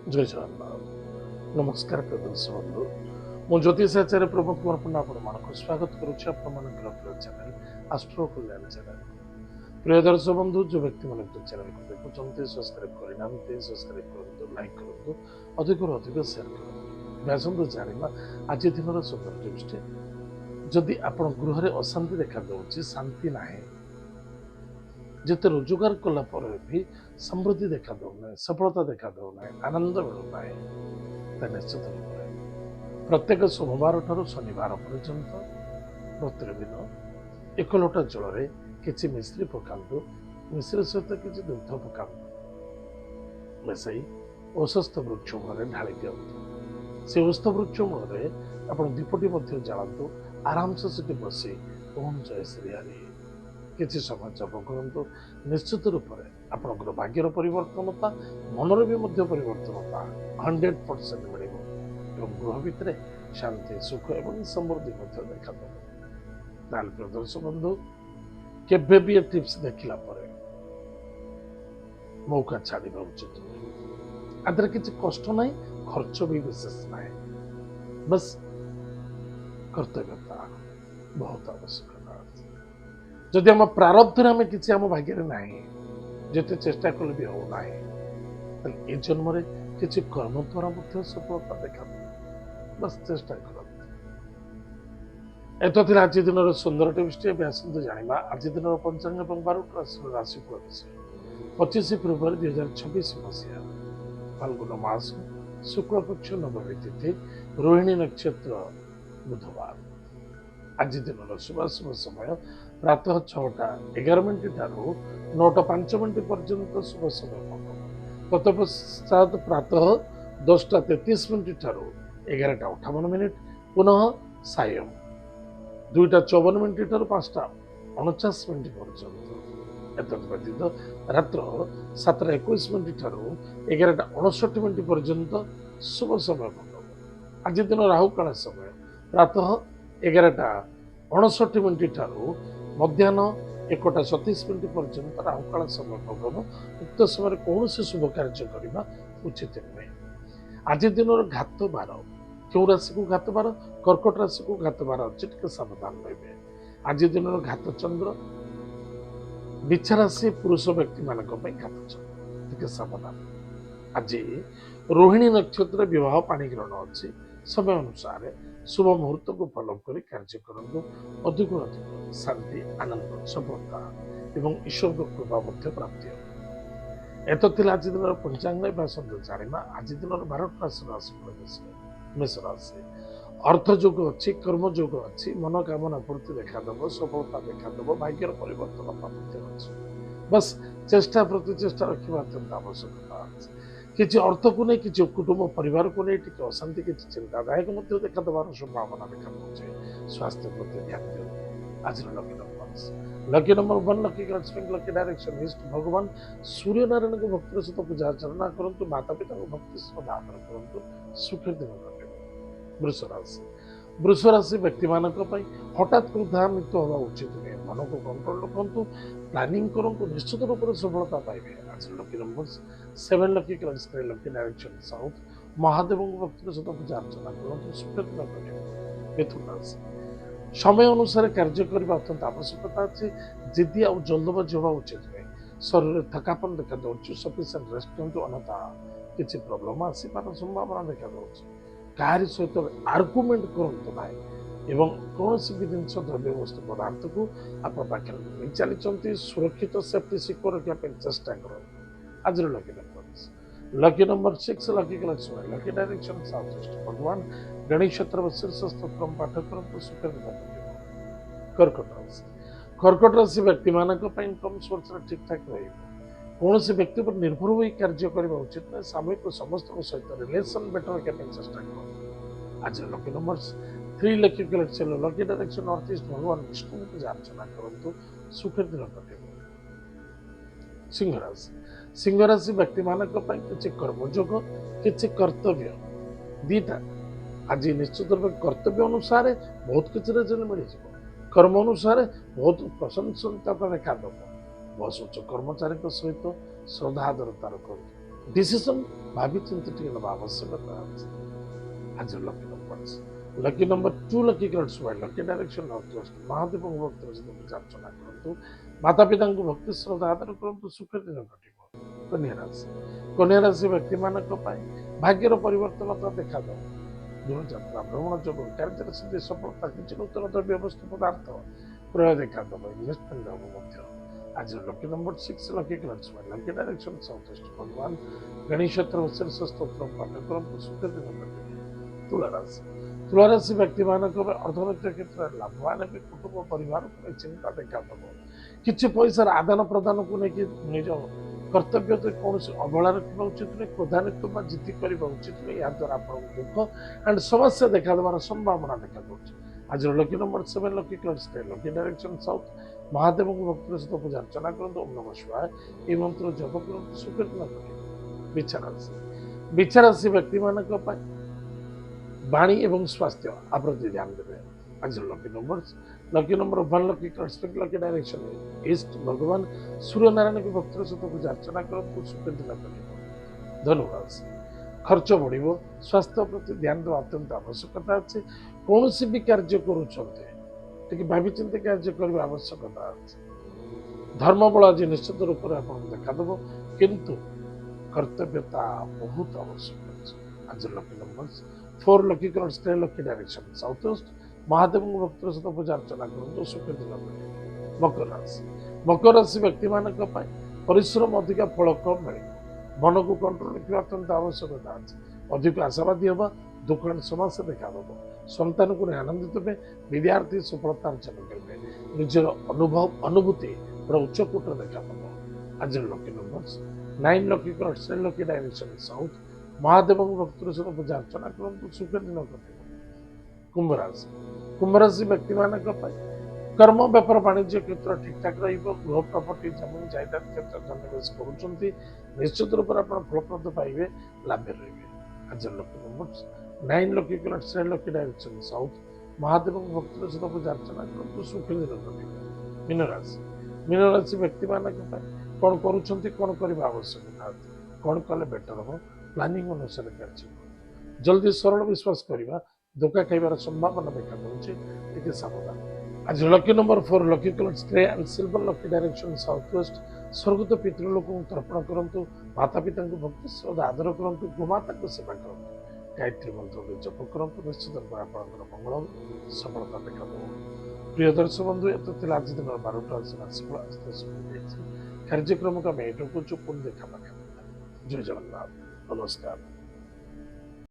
ଜୟ ଜଗନ୍ନାଥ। ନମସ୍କାର ପ୍ରିୟ ଦର୍ଶକ ବନ୍ଧୁ, ମୁଁ ଜ୍ୟୋତିଷ ଆଚାର୍ଯ୍ୟ ପ୍ରମୋଦ କୁମାର ପଣ୍ଡା ଆପଣମାନଙ୍କୁ ସ୍ୱାଗତ କରୁଛି ଆପଣମାନଙ୍କର ପ୍ରିୟ ଚ୍ୟାନେଲ ଆଷ୍ଟ୍ରୋ କଲ୍ୟାଣ ଚ୍ୟାନେଲ। ପ୍ରିୟ ଦର୍ଶକ ବନ୍ଧୁ, ଯେଉଁ ବ୍ୟକ୍ତିମାନେ ଚ୍ୟାନେଲକୁ ଦେଖୁଛନ୍ତି ସବସ୍କ୍ରାଇବ୍ କରିନାହାନ୍ତି ସବସ୍କ୍ରାଇବ୍ କରନ୍ତୁ, ଲାଇକ୍ କରନ୍ତୁ, ଅଧିକରୁ ଅଧିକ ସେୟାର କରନ୍ତୁ। ଆସନ୍ତୁ ଜାଣିବା ଆଜି ଦିନର ସୁନ୍ଦର ନ୍ୟୁଜ୍ଟି। ଯଦି ଆପଣ ଗୃହରେ ଅଶାନ୍ତି ଦେଖାଯାଉଛି, ଶାନ୍ତି ନାହିଁ, ଯେତେ ରୋଜଗାର କଲା ପରେ ବି ସମୃଦ୍ଧି ଦେଖା ଦେଉନାହିଁ, ସଫଳତା ଦେଖା ଦେଉନାହିଁ, ଆନନ୍ଦ ମିଳୁନାହିଁ, ତାହେଲେ ନିଶ୍ଚିତ ରୂପରେ ପ୍ରତ୍ୟେକ ସୋମବାର ଠାରୁ ଶନିବାର ପର୍ଯ୍ୟନ୍ତ ପ୍ରତିଦିନ 1 ଲୋଟା ଜଳରେ କିଛି ମିଶ୍ରି ପକାନ୍ତୁ। ମିଶ୍ରି ସହିତ କିଛି ଦୁଗ୍ଧ ପକାନ୍ତୁ, ମିଶାଇ ଔଷସ୍ଥ ବୃକ୍ଷ ମୂଳରେ ଢାଳି ଦିଅନ୍ତୁ। ସେ ଔଷଧ ବୃକ୍ଷ ମୂଳରେ ଆପଣ ଦୀପଟି ମଧ୍ୟ ଜାଳନ୍ତୁ। ଆରାମସେ ସେଠି ବସି ଓମ୍ ଜୟ ଶ୍ରୀହରି କିଛି ସମୟ ଜପ କରନ୍ତୁ। ନିଶ୍ଚିତ ରୂପରେ ଆପଣଙ୍କର ଭାଗ୍ୟର ପରିବର୍ତ୍ତନତା, ମନର ବି ମଧ୍ୟ ପରିବର୍ତ୍ତନତା 100% ମିଳିବ ଏବଂ ଗୃହ ଭିତରେ ଶାନ୍ତି, ସୁଖ ଏବଂ ସମୃଦ୍ଧି ମଧ୍ୟ ଦେଖାଦେବ। ତାହେଲେ ପ୍ରିୟ ଦର୍ଶକ ବନ୍ଧୁ, କେବେ ବି ଏ ଟିପ୍ସ ଦେଖିଲା ପରେ ମୌକା ଛାଡ଼ିବା ଉଚିତ ନୁହେଁ। ଆଦେହରେ କିଛି କଷ୍ଟ ନାହିଁ, ଖର୍ଚ୍ଚ ବି ବିଶେଷ ନାହିଁ, ବସ୍ କର୍ତ୍ତବ୍ୟତା ବହୁତ ଆବଶ୍ୟକତା ଅଛି। ଯଦି ଆମ ପ୍ରାରବ୍ଧରେ ଆମେ କିଛି ଆମ ଭାଗ୍ୟରେ ନାହିଁ, ଯେତେ ଚେଷ୍ଟା କଲେ ବି ହେଉନାହିଁ, ତାହେଲେ ଏ ଜନ୍ମରେ କିଛି କର୍ମ ଦ୍ୱାରା ମଧ୍ୟ ସଫଳତା ଦେଖାଦେବ। ବାସ୍ ଚେଷ୍ଟା କରନ୍ତୁ। ଏତ ଥିଲା ଆଜି ଦିନର ସୁନ୍ଦର ଟିପ୍ସଟି। ଏବେ ଆସନ୍ତୁ ଜାଣିବା ଆଜି ଦିନର ପଞ୍ଚାଙ୍ଗ ଏବଂ 12ଟି ରାଶିର ରାଶିଫଳ ବିଷୟ। 25 ଫେବୃଆରୀ 2026 ମସିହା, ଫାଲ୍ଗୁନ ମାସ, ଶୁକ୍ଳପକ୍ଷ ନବମୀ ତିଥି, ରୋହିଣୀ ନକ୍ଷତ୍ର, ବୁଧବାର। ଆଜି ଦିନର ଶୁଭାଶୁଭ ସମୟ ପ୍ରାତଃ 6ଟା 11 ଠାରୁ 9ଟା 5 ପର୍ଯ୍ୟନ୍ତ ଶୁଭ ସମୟ ମଙ୍ଗଳ। ତତ୍ପଶ୍ଚାତ୍ ପ୍ରାତଃ 10ଟା 33 ଠାରୁ 11ଟା 58, ପୁନଃ ସାୟଂ 2ଟା 54 ଠାରୁ 5ଟା 49 ପର୍ଯ୍ୟନ୍ତ। ଏତଦ୍ ବ୍ୟତୀତ ରାତ୍ର 7ଟା 21 ଠାରୁ 11ଟା 59 ପର୍ଯ୍ୟନ୍ତ ଶୁଭ ସମୟ ମଣ୍ଡପ। ଆଜି ଦିନ ରାହୁକାଳ ସମୟ ପ୍ରାତଃ 11ଟା 59 ଠାରୁ ମଧ୍ୟାହ୍ନ 1ଟା 37 ପର୍ଯ୍ୟନ୍ତ ରାହୁକାଳ ସମୟ ମଣ୍ଡପ। ଉକ୍ତ ସମୟରେ କୌଣସି ଶୁଭ କାର୍ଯ୍ୟ କରିବା ଉଚିତ ନୁହେଁ। ଆଜି ଦିନର ଘାତ ବାର, କେଉଁ ରାଶିକୁ ଘାତ ବାର? କର୍କଟ ରାଶିକୁ ଘାତ ବାର ଅଛି, ଟିକେ ସାବଧାନ ରହିବେ। ଆଜି ଦିନର ଘାତ ଚନ୍ଦ୍ର ବିଛା ରାଶି ପୁରୁଷ ବ୍ୟକ୍ତିମାନଙ୍କ ପାଇଁ ଘାତ ଚନ୍ଦ୍ର, ଟିକେ ସାବଧାନ। ଆଜି ରୋହିଣୀ ନକ୍ଷତ୍ର ବିବାହ ପାଣି ଗ୍ରହଣ ଅଛି। ସମୟ ଅନୁସାରେ ଶୁଭ ମୁହୂର୍ତ୍ତକୁ ଫଲୋ କରି କାର୍ଯ୍ୟ କରନ୍ତୁ। ଅଧିକରୁ ଅଧିକ ଶାନ୍ତି, ଆନନ୍ଦ, ସଫଳତା ଏବଂ ଈଶ୍ୱରଙ୍କ କୃପା ମଧ୍ୟ ପ୍ରାପ୍ତି ହେବ। ଏତ ଥିଲା ଆଜି ଦିନର ପଞ୍ଚାଙ୍ଗ। ଏବେ ଆସନ୍ତୁ ଜାଣିବା ଆଜି ଦିନର 12ଟି ରାଶିର ରାଶିଫଳ ବିଷୟ। ମେଷ ରାଶି, ଅର୍ଥ ଯୋଗ ଅଛି, କର୍ମ ଯୋଗ ଅଛି, ମନୋକାମନା ପୂର୍ତ୍ତି ଦେଖାଦେବ, ସଫଳତା ଦେଖାଦେବ, ଭାଗ୍ୟର ପରିବର୍ତ୍ତନ ମଧ୍ୟ ଅଛି। ବାସ୍ ଚେଷ୍ଟା ପ୍ରତି ଚେଷ୍ଟା ରଖିବା ଅତ୍ୟନ୍ତ ଆବଶ୍ୟକତା ଅଛି। କିଛି ଅର୍ଥକୁ ନେଇ, କିଛି କୁଟୁମ୍ବ ପରିବାରକୁ ନେଇ ଟିକେ ଅଶାନ୍ତି, କିଛି ଚିନ୍ତାଦାୟକ ମଧ୍ୟ ଦେଖାଦେବାର ସମ୍ଭାବନା ଦେଖାଯାଉଛି। ସ୍ୱାସ୍ଥ୍ୟ ପ୍ରତି ଧ୍ୟାନ ଦିଅନ୍ତୁ। ଆଜିର ଲକି ନମ୍ବର 1, ଲକି ଗ୍ରହ, ଲକି ଡାଇରେକ୍ସନ ଇଷ୍ଟ। ଭଗବାନ ସୂର୍ଯ୍ୟନାରାୟଣଙ୍କ ଭକ୍ତିର ସହିତ ପୂଜା ଅର୍ଚ୍ଚନା କରନ୍ତୁ। ମାତା ପିତାଙ୍କ ଭକ୍ତି ଶ୍ରଦ୍ଧା ଆଦର କରନ୍ତୁ। ସୁଖରେ ଦିନ କଟିବ। ବୃଷ ରାଶି, ବୃଷ ରାଶି ବ୍ୟକ୍ତିମାନଙ୍କ ପାଇଁ ହଠାତ୍ କ୍ରୋଧାନ୍ୱିତ ହେବା ଉଚିତ ନୁହେଁ। ମନକୁ କଣ୍ଟ୍ରୋଲ ରଖନ୍ତୁ, ପ୍ଲାନିଂ କରନ୍ତୁ, ନିଶ୍ଚିତ ରୂପରେ ସଫଳତା ପାଇବେ। ଆଜିର ଲକି ନମ୍ବର 7, ଲକି ଗ୍ରହ, ଲକି ଡାଇରେକ୍ସନ ସାଉଥ। ମହାଦେବଙ୍କ ଭକ୍ତିର ସହିତ ପୂଜା ଅର୍ଚ୍ଚନା କରନ୍ତୁ। ସୁଖରେ ଦିନ କଟିବ। ମିଥୁନ ରାଶି, ସମୟ ଅନୁସାରେ କାର୍ଯ୍ୟ କରିବା ଅତ୍ୟନ୍ତ ଆବଶ୍ୟକତା ଅଛି। ଜିଦି ଆଉ ଜଲ୍ଦବାଜି ହେବା ଉଚିତ ନୁହେଁ। ଶରୀରରେ ଥକାପନ ଦେଖାଯାଉଛି। ସଫିସିଏଣ୍ଟ ରେଷ୍ଟ ନିଅନ୍ତୁ, ଅନ୍ୟଥା କିଛି ପ୍ରୋବ୍ଲେମ ଆସିବାର ସମ୍ଭାବନା ଦେଖାଯାଉଛି। କାହାରି ସହିତ ଆର୍ଗୁମେଣ୍ଟ କରନ୍ତୁ ନାହିଁ ଏବଂ କୌଣସି ବି ଜିନିଷ, ଦ୍ରବ୍ୟ ବସ୍ତୁ ପଦାର୍ଥକୁ ଆପଣ ପାଖରେ ନେଇ ଚାଲିଛନ୍ତି ସୁରକ୍ଷିତ, ସେଫ୍ଟି ସିକ୍ୟୁର ରଖିବା ପାଇଁ ଚେଷ୍ଟା କରନ୍ତୁ। ଆଜିର ଲକି ନମ୍ବର 6, ଲକି ଗ୍ରହ, ଲକି ଡାଇରେକ୍ସନ ସାଉଥ ଇଷ୍ଟ। ଭଗବାନ ଗଣେଶ ଶୀର୍ଷ ସ୍ତୋତ୍ର ପାଠ କରନ୍ତୁ। ସୁଖରେ ଦିନ କଟିବ। କର୍କଟ ରାଶି, କର୍କଟ ରାଶି ବ୍ୟକ୍ତିମାନଙ୍କ ପାଇଁ ଇନକମ୍ ସୋର୍ସରେ ଠିକଠାକ ରହିବ। କୌଣସି ବ୍ୟକ୍ତି ଉପରେ ନିର୍ଭର ହୋଇ କାର୍ଯ୍ୟ କରିବା ଉଚିତ ନୁହେଁ। ସାମୂହିକ ସମସ୍ତଙ୍କ ସହିତ ରିଲେସନ ବେଟର ରଖିବା ପାଇଁ ଚେଷ୍ଟା କରନ୍ତୁ। ଆଜିର ଲକି ନମ୍ବର 3, ଲକି ଗ୍ରହ, ଲକି ଡାଇରେକ୍ସନ ନର୍ଥ ଇଷ୍ଟ। ଭଗବାନ ବିଷ୍ଣୁଙ୍କୁ ପୂଜା ଅର୍ଚ୍ଚନା କରନ୍ତୁ। ସୁଖରେ ଦିନ କଟିବ। ସିଂହ ରାଶି, ସିଂହ ରାଶି ବ୍ୟକ୍ତିମାନଙ୍କ ପାଇଁ କିଛି କର୍ମଯୋଗ, କିଛି କର୍ତ୍ତବ୍ୟ, ଦିଟା। ଆଜି ନିଶ୍ଚିତ ରୂପେ କର୍ତ୍ତବ୍ୟ ଅନୁସାରେ ବହୁତ କିଛି ରେଜଲ୍ଟ ମିଳିଯିବ। କର୍ମ ଅନୁସାରେ ବହୁତ ପ୍ରଶଂସନୀୟତା ଦେଖାଦେବ। ବସ୍ ଉଚ୍ଚ କର୍ମଚାରୀଙ୍କ ସହିତ ଶ୍ରଦ୍ଧା ଆଦରତାର କରନ୍ତୁ। डिसीजन भावी चिंतित नवा आवश्यकता ଅଛି। आज lucky number 2 lucky colours while lucky direction north west Mahadev भक्त सहित अर्चना करंतु माता पिता भक्ति श्रद्धा आदर करंतु सुख दिन घटिब। कन्या राशि व्यक्ति मानक भाग्यर परिवर्तन तो देखा दूर यात्रा भ्रमण जो कार्य सिद्धि सफलता किसी नूतन द्रव्य वस्तु पदार्थ क्रय देखा इन्वेस्टमेंट हम आज lucky number 6 lucky colours while lucky direction south waste भगवान गणेश शीर्ष स्तोत्र पाठ करंतु सुख दिन घटिब। तुला राशि व्यक्ति मानक अर्थनैतिक क्षेत्र में लाभवान भी कुटुंब परिवार चिंता देखा किसी पैसार आदान प्रदान को लेकिन निज कर्तव्य तो कौन अवहेला रखा उचित नहीं क्रोधान्वित जिद्दी करने उचित नहीं या द्वारा आप दुख एंड समस्या देखा देवार संभावना देखा दूसरी। आज lucky number 7 lucky colours lucky direction south Mahadev भक्त सहित पूजा अर्चना करूँ ओम नमः शिवाय ये मंत्र जप करूँ सुख बिछा राशि व्यक्ति मानक वाणी एवं स्वास्थ्य आप्रति ध्यान देवे। आज lucky number 1 lucky colours lucky direction east भगवान सूर्य नारायण के भक्त सहित पूजा अर्चना करंतु सुख दिन घटिब। धनुराशि खर्च बढ़िबो स्वास्थ्य प्रति ध्यान देवा अत्यंत आवश्यकता अच्छे कौन भी कार्य करुँचे भावी चिंत कार्य करने आवश्यकता अच्छे धर्म बल आज निश्चित रूप से आप देखादेव किंतु कर्तव्यता बहुत आवश्यक अच्छे। आज lucky number 4 lucky colours lucky direction south waste Mahadev भक्त सहित पूजा अर्चना करंतु सुख दिन। मकर राशि व्यक्ति मानक परिश्रम अधिक फल कम मिले मन को कंट्रोल रखा अत्यंत आवश्यकता अच्छे अधिक आशावादी हवा दुख समस्या देखा संतान को आनंदित में विद्यार्थी सफलता अर्जन करेंगे निजर अनुभूति पूरा उच्चकोट देखा आज lucky number 9 lucky colours lucky direction south Mahadev भक्त सहित पूजा अर्चना करंतु सुख दिन घटिब। कुंभ राशि व्यक्ति मानक कर्म व्यापार वाणिज्य क्षेत्र ठीक ठाक गृह प्रॉपर्टी जमीन जायदाद क्षेत्र धननिवेश करुँच निश्चित रूप से फलप्रद पाइबे लाभ रही। आज lucky number 9 lucky colours lucky direction south Mahadev भक्त सहित पूजा अर्चना करंतु सुख दिन घटिब। मीन राशि व्यक्ति मानक कौन कौन करने आवश्यकता कौन कले बेटर हम प्लानिंग अनुसार कार्य जल्दी सरल विश्वास करवा धोखा खाइबार संभावना देखा दूसरी सावधान। आज lucky number 4 lucky colours grey and silver lucky direction south west स्वर्गत पितृलोक तर्पण करंतु माता पिता भक्ति श्रद्धा आदर करंतु गोमाता को सेवा करंतु गायत्री मंत्र जप करंतु निश्चित मंगल सफलता देखा प्रिय दर्शक बंधु ये आज दिन 12टा कार्यक्रम का मैं पुनः देखा जय जगन्नाथ नमस्कार।